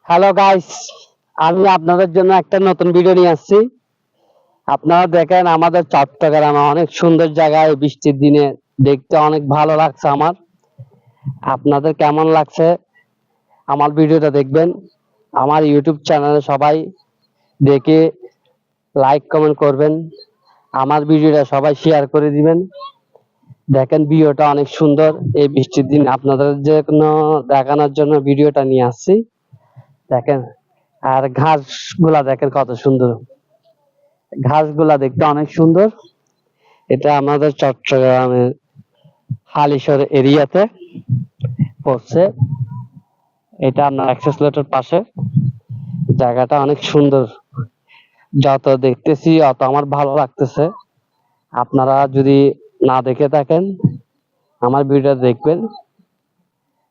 Hello guys, আমি আপনাদের জন্য একটা নতুন ভিডিও নিয়ে আসছি। আপনারা দেখেন আমাদের চট্টগ্রামে অনেক সুন্দর জায়গা, এই বৃষ্টির দিনে দেখতে অনেক ভালো লাগছে আমার। আপনাদের কেমন লাগছে আমার ভিডিওটা দেখবেন। আমার ইউটিউব চ্যানেলে সবাই দেখে লাইক কমেন্ট করবেন, আমার ভিডিওটা সবাই শেয়ার করে দিবেন। দেখেন ভিডিওটা অনেক সুন্দর, এই বৃষ্টির দিন আপনাদের জন্য দেখানোর জন্য ভিডিওটা নিয়ে আসছি। দেখেন, আর ঘাস গুলা দেখেন কত সুন্দর, ঘাসগুলা দেখতে অনেক সুন্দর। এটা আমাদের চট্টগ্রামের হালিশহর এরিয়াতে পড়ছে। এটা আপনার অ্যাক্সেস রোডের পাশে। জায়গাটা অনেক সুন্দর, যত দেখতেছি অত আমার ভালো লাগতেছে। আপনারা যদি না দেখে থাকেন আমার ভিডিও দেখবেন,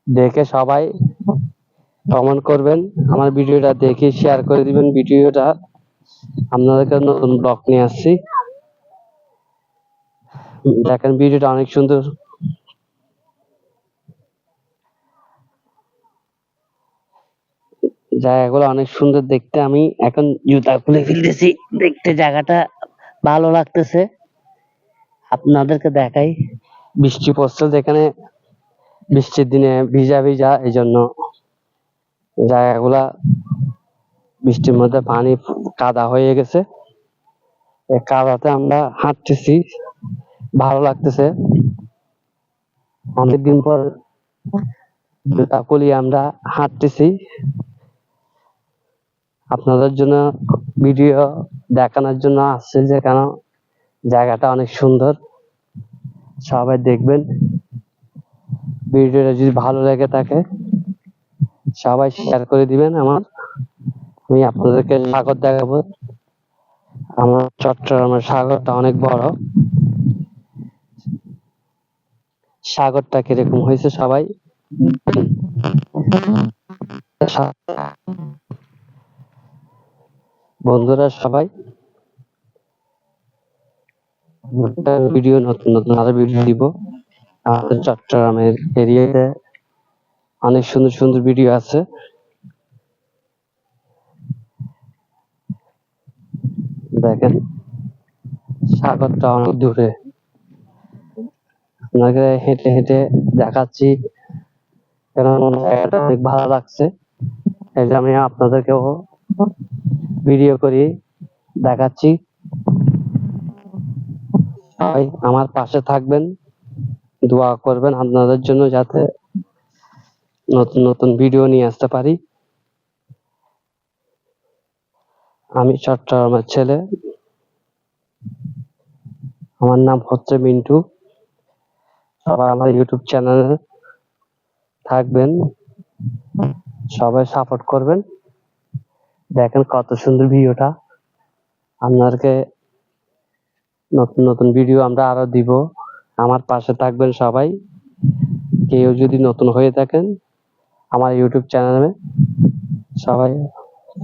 দেখে সবাই কমেন্ট করবেন, আমার ভিডিওটা দেখে শেয়ার করে দিবেন। ভিডিওটা আপনাদেরকে নতুন ব্লগ নিয়ে আসছি। দেখেন ভিডিওটা অনেক সুন্দর, জায়গাগুলো অনেক সুন্দর দেখতে। আমি এখন জুতা খুলে ফেলতেছি, দেখতে জায়গাটা ভালো লাগতেছে। আপনাদেরকে দেখাই, বৃষ্টি পড়ছে যেখানে, বৃষ্টির দিনে ভিজা ভিজা, এই জন্য জায়গাগুলা বৃষ্টির মধ্যে পানি কাদা হয়ে গেছে। এই কাদাতে আমরা হাঁটতেছি, ভালো লাগতেছে। অনেকদিন পর জুতা খুলে আমরা হাঁটতেছি। আপনাদের জন্য ভিডিও দেখানোর জন্য আসছে, যে কেন জায়গাটা অনেক সুন্দর। সবাই দেখবেন, ভিডিওটা যদি ভালো লেগে থাকে সবাই শেয়ার করে দিবেন। আমি আপনাদেরকে সাগর দেখাবো। আমার চট্টগ্রামের সাগরটা অনেক বড়। সাগরটা কিরকম হয়েছে সবাই বন্ধুরা সবাই ভিডিও, নতুন নতুন আরো ভিডিও দিব। আমাদের চট্টগ্রামের এরিয়াতে অনেক সুন্দর সুন্দর ভিডিও আছে। দেখেন সাগরটা অনেক দূরে, আপনাকে হেঁটে হেঁটে দেখাচ্ছি, কারণ জায়গাটা অনেক ভালো লাগছে। এই যে আমি আপনাদেরকেও ভিডিও করি দেখাচ্ছি। সবাই আমার পাশে থাকবেন, দোয়া করবেন আপনাদের জন্য, যাতে নতুন নতুন ভিডিও নিয়ে আসতে পারি। আমি চট্টগ্রামের ছেলে, আমার নাম হচ্ছে মিন্টু। সবাই আমার ইউটিউব চ্যানেলে থাকবেন, সবাই সাপোর্ট করবেন। দেখেন কত সুন্দর ভিডিওটা। আপনাদেরকে নতুন নতুন ভিডিও আমরা আরো দিব, আমার পাশে থাকবেন সবাই। কেউ যদি নতুন হয়ে থাকেন আমার ইউটিউব চ্যানেলে সবাই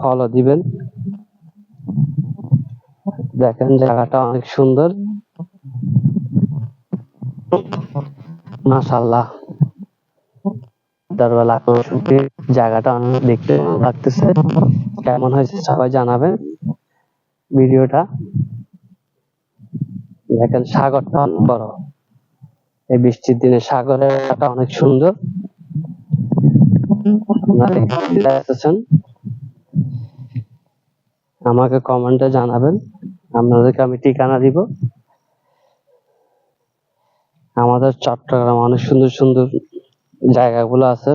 ফলো দিবেন। দেখেন জায়গাটা অনেক সুন্দর, মাশাআল্লাহ। দরবেলা জায়গাটা অনেক দেখতে লাগতেছে। কেমন হয়েছে সবাই জানাবেন ভিডিওটা। দেখেন সাগরটা অনেক বড়, এই বৃষ্টির দিনে সাগরের অনেক সুন্দর। আমাকে কমেন্টে জানাবেন, আপনাদেরকে আমি ঠিকানা দিব। আমাদের চট্টগ্রাম অনেক সুন্দর সুন্দর জায়গাগুলো আছে,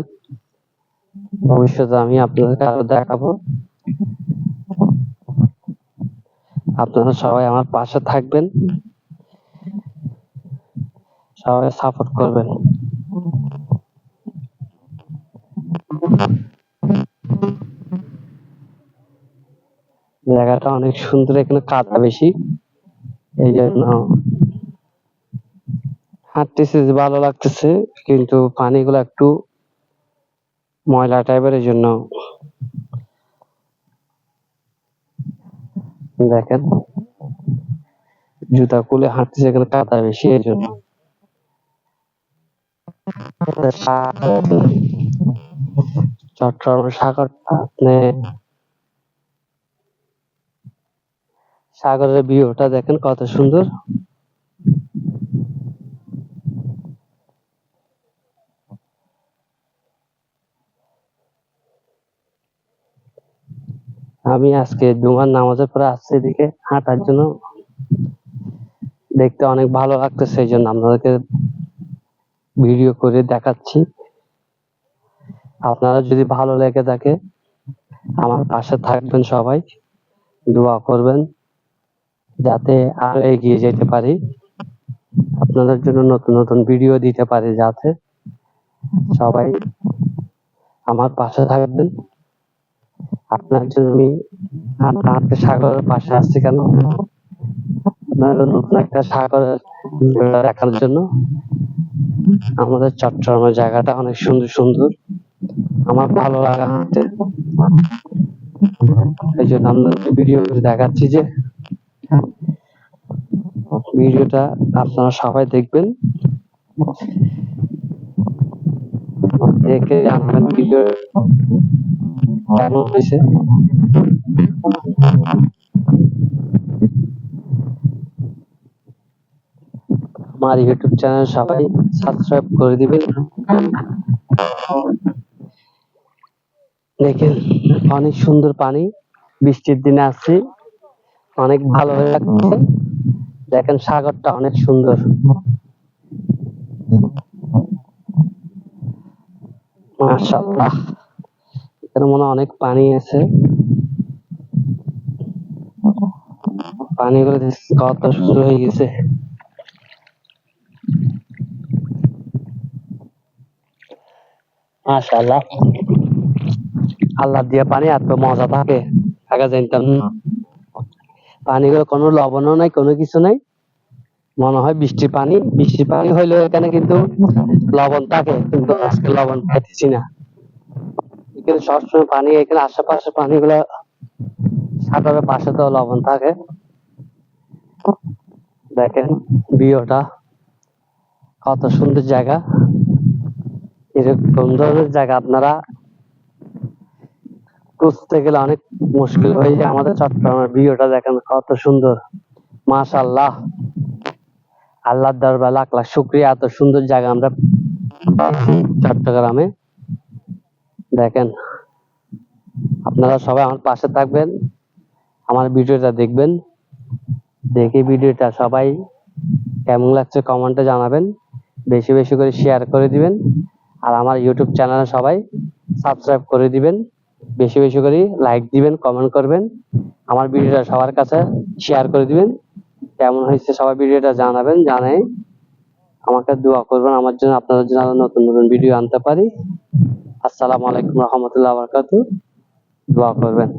ভবিষ্যতে আমি আপনাদেরকে আরো দেখাবো। আপনারা সবাই আমার পাশে থাকবেন, সবাই সাপোর্ট করবেন। জায়গাটা অনেক সুন্দর, এখানে কাদা বেশি, এই জন্য হাঁটতেছি, ভালো লাগতেছে, কিন্তু পানিগুলো একটু ময়লা টাইপের, এই জন্য দেখেন জুতা খুলে হাঁটতেছে, এখানে কাদা বেশি, এই জন্য। চট্টগ্রাম সাগরটা আপনি সাগরের ভিউটা দেখেন কত সুন্দর। আমি আজকে জুমার নামাজের পরে আসছি এদিকে হাঁটার জন্য, দেখতে অনেক ভালো লাগতেছে, এই জন্য আপনাদেরকে ভিডিও করে দেখাচ্ছি। আপনারা যদি ভালো লেগে থাকে আমার পাশে থাকবেন, সবাই দোয়া করবেন যাতে আরো এগিয়ে যেতে পারি, আপনাদের জন্য নতুন নতুন ভিডিও দিতে পারি, যাতে সবাই আমার পাশে থাকবেন। আপনার জন্য আমি হাঁটতে হাঁটতে সাগরের পাশে আসছি কেন, আপনারা নতুন একটা সাগরের ভিউটা দেখার জন্য। আমাদের চট্টগ্রামের জায়গাটা অনেক সুন্দর সুন্দর, আমার ভালো লাগা হাঁটতে, এই জন্য আপনাদের ভিডিও দেখাচ্ছি। যে ভিডিওটা আপনারা সবাই দেখবেন, দেখে জানবেন ভিডিও কেমন হয়েছে। আমার ইউটিউব চ্যানেল সবাই সাবস্ক্রাইব করে দিবেন। দেখেন অনেক সুন্দর পানি, বৃষ্টির দিনে আসছি, অনেক ভালো লাগছে। দেখেন সাগরটা অনেক সুন্দর, মাশাআল্লাহ। এখানে মনে হয় অনেক পানি আছে, পানিগুলো কত সুন্দর হয়ে গেছে। মাশাআল্লাহ, আল্লাহ দিয়া পানি এত মজা থাকে, আগে জানতাম না। পানিগুলো কোনো লবণও নাই, কোনো কিছু নাই, মনে হয় বৃষ্টির পানি। বৃষ্টির পানি হইলেও এখানে কিন্তু লবণ থাকে, কিন্তু আজকে লবণ পাইতেছি না। এখানে সবসময় পানি, এখানে আশেপাশে পানিগুলো সাগরের পাশে তো লবণ থাকে। দেখেন ভিউটা কত সুন্দর জায়গা। এরকম ধরনের জায়গা আপনারা খুঁজতে গেলে অনেক মুশকিল হয়ে যায়। আমাদের চট্টগ্রামের ভিউটা দেখেন কত সুন্দর, মাশাআল্লাহ। আল্লাহর দরবারে লাখ লাখ শুকরিয়া, এত সুন্দর জায়গা আমরা চট্টগ্রামে। দেখেন আপনারা সবাই আমার পাশে থাকবেন, আমার ভিডিওটা দেখবেন, দেখে ভিডিওটা সবাই কেমন লাগছে কমেন্টে জানাবেন, বেশি বেশি করে শেয়ার করে দিবেন। আর আমার ইউটিউব চ্যানেলে সবাই সাবস্ক্রাইব করে দিবেন, বেশি বেশি করে লাইক দিবেন, কমেন্ট করবেন, আমার ভিডিওটা সবার কাছে শেয়ার করে দিবেন। কেমন হয়েছে সবাই ভিডিওটা জানাবেন, জানাই আমাকে দোয়া করবেন আমার জন্য, আপনাদের জন্য আরো নতুন নতুন ভিডিও আনতে পারি। আসসালামু আলাইকুম রহমতুল্লাহ বারাকাতুহু, দোয়া করবেন।